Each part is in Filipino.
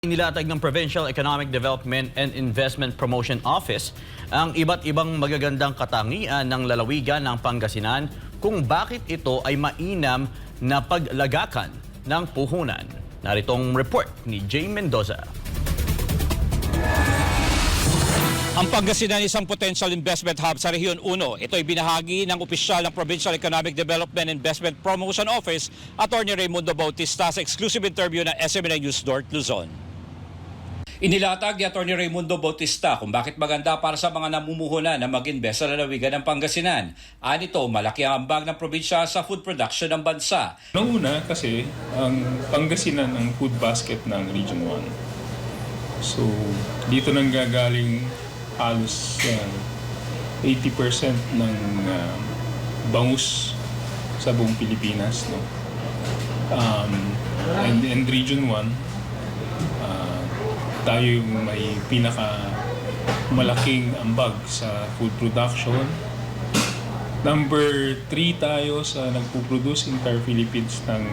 Nilatag ng Provincial Economic Development and Investment Promotion Office ang iba't ibang magagandang katangian ng lalawigan ng Pangasinan kung bakit ito ay mainam na paglagakan ng puhunan. Narito ang report ni Jay Mendoza. Ang Pangasinan isang potential investment hub sa Rehiyon 1. Ito ay binahagi ng opisyal ng Provincial Economic Development and Investment Promotion Office, Atty. Raymundo Bautista sa exclusive interview ng SMNI News North Luzon. Inilatag ni Atty. Raymundo Bautista kung bakit maganda para sa mga namumuhunan na mag-invest sa lalawigan ng Pangasinan. Anito, malaki ang ambag ng probinsya sa food production ng bansa. Una kasi, ang Pangasinan ang food basket ng Region 1. So, dito nang gagaling halos 80% ng bangus sa buong Pilipinas. No? And Region 1, tayo yung may malaking ambag sa food production. Number 3 tayo sa nagpo-produce entire Philippines ng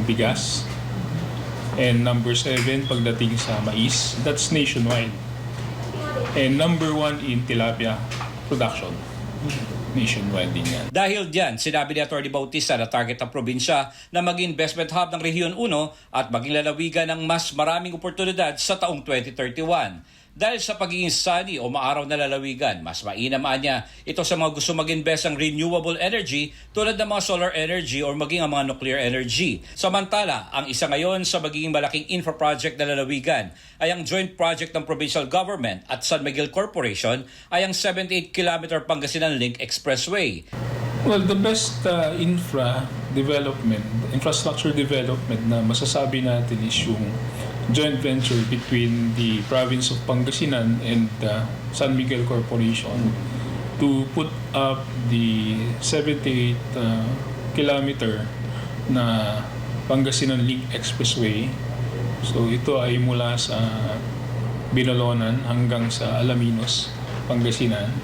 bigas. And number 7 pagdating sa mais, that's nationwide. And number 1 in tilapia production. Nationwide din yan. Dahil diyan, sinabi ni Atty. Bautista na target ang probinsya na maging investment hub ng Rehiyon 1 at maging lalawigan ng mas maraming oportunidad sa taong 2031. Dahil sa pagiging sunny o maaraw na lalawigan, mas mainam niya ito sa mga gusto mag-invest ng renewable energy tulad ng mga solar energy o maging ang mga nuclear energy. Samantala, ang isa ngayon sa magiging malaking infra project na lalawigan ay ang joint project ng provincial government at San Miguel Corporation ay ang 78-kilometer Pangasinan Link Expressway. Well, the best infrastructure development na masasabi natin is yung joint venture between the province of Pangasinan and San Miguel Corporation to put up the 78-kilometer na Pangasinan Link Expressway. So ito ay mula sa Binalonan hanggang sa Alaminos, Pangasinan.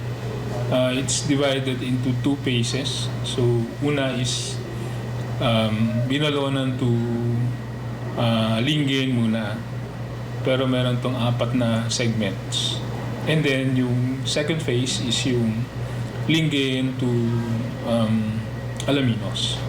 It's divided into 2 phases. So una is Binalonan to Lingayen muna, pero meron tong 4 na segments. And then yung second phase is yung Lingayen to Alaminos.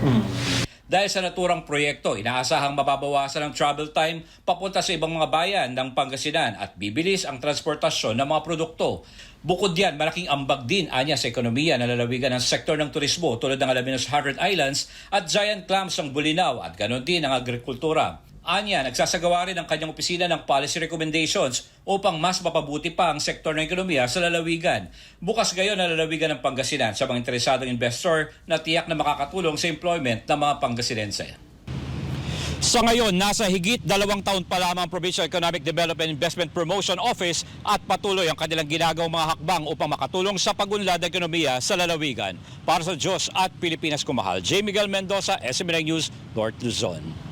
Dahil sa naturang proyekto, inaasahang mababawasan ang travel time papunta sa ibang mga bayan ng Pangasinan at bibilis ang transportasyon ng mga produkto. Bukod diyan, malaking ambag din anya sa ekonomiya na lalawigan ng sektor ng turismo tulad ng Alaminos 100 Islands at Giant Clams ng Bulinaw at ganon din ang agrikultura. Anya, nagsasagawa rin ang kanyang opisina ng policy recommendations upang mas mapabuti pa ang sektor ng ekonomiya sa lalawigan. Bukas gayon ang lalawigan ng Pangasinan sa mga interesadong investor na tiyak na makakatulong sa employment ng mga Pangasinense. Sa ngayon, nasa higit 2 taon pa lamang ang Provincial Economic Development Investment Promotion Office at patuloy ang kanilang ginagawang mga hakbang upang makatulong sa pagunlad ng ekonomiya sa lalawigan. Para sa Diyos at Pilipinas kumahal, J. Miguel Mendoza, SMNI News, North Luzon.